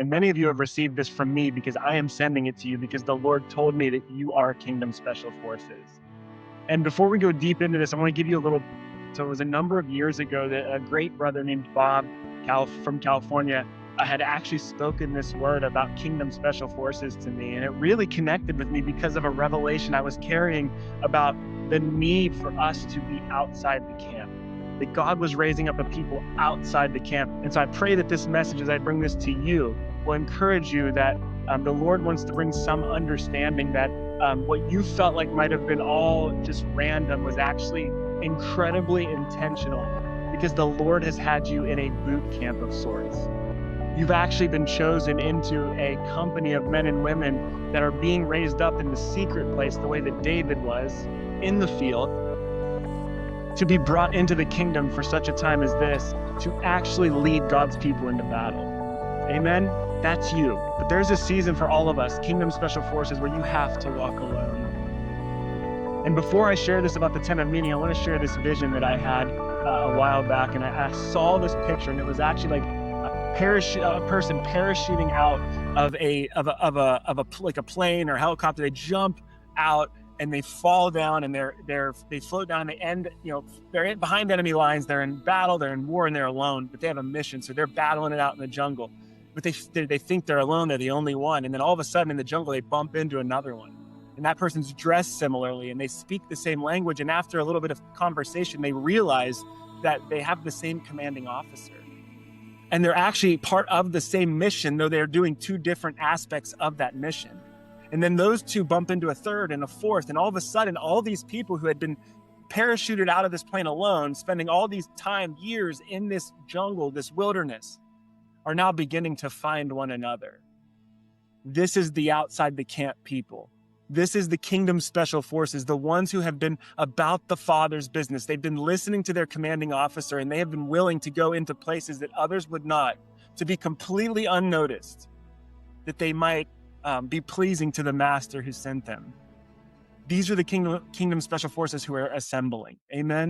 And many of you have received this from me because I am sending it to you because the Lord told me that you are Kingdom Special Forces. And before we go deep into this, I want to give you a little. So it was a number of years ago that a great brother named Bob from California had actually spoken this word about Kingdom Special Forces to me. And it really connected with me because of a revelation I was carrying about the need for us to be outside the camp. That God was raising up a people outside the camp. And so I pray that this message, as I bring this to you, will encourage you that the Lord wants to bring some understanding that what you felt like might have been all just random was actually incredibly intentional, because the Lord has had you in a boot camp of sorts. You've actually been chosen into a company of men and women that are being raised up in the secret place, the way that David was in the field, to be brought into the kingdom for such a time as this, to actually lead God's people into battle. Amen? That's you. But there's a season for all of us, Kingdom Special Forces, where you have to walk alone. And before I share this about the tent of meeting, I want to share this vision that I had a while back. And I saw this picture, and it was actually like a person parachuting out of like a plane or helicopter. They jump out and they fall down, and they float down. And they end, they're behind enemy lines. They're in battle. They're in war, and they're alone. But they have a mission, so they're battling it out in the jungle. But they think they're alone. They're the only one. And then all of a sudden in the jungle, they bump into another one. And that person's dressed similarly, and they speak the same language. And after a little bit of conversation, they realize that they have the same commanding officer. And they're actually part of the same mission, though they're doing two different aspects of that mission. And then those two bump into a third and a fourth. And all of a sudden, all these people who had been parachuted out of this plane alone, spending all these years in this jungle, this wilderness, are now beginning to find one another. This is the outside the camp people. This is the Kingdom Special Forces, the ones who have been about the Father's business. They've been listening to their commanding officer, and they have been willing to go into places that others would not, to be completely unnoticed, that they might be pleasing to the Master who sent them. These are the Kingdom Special Forces who are assembling. Amen?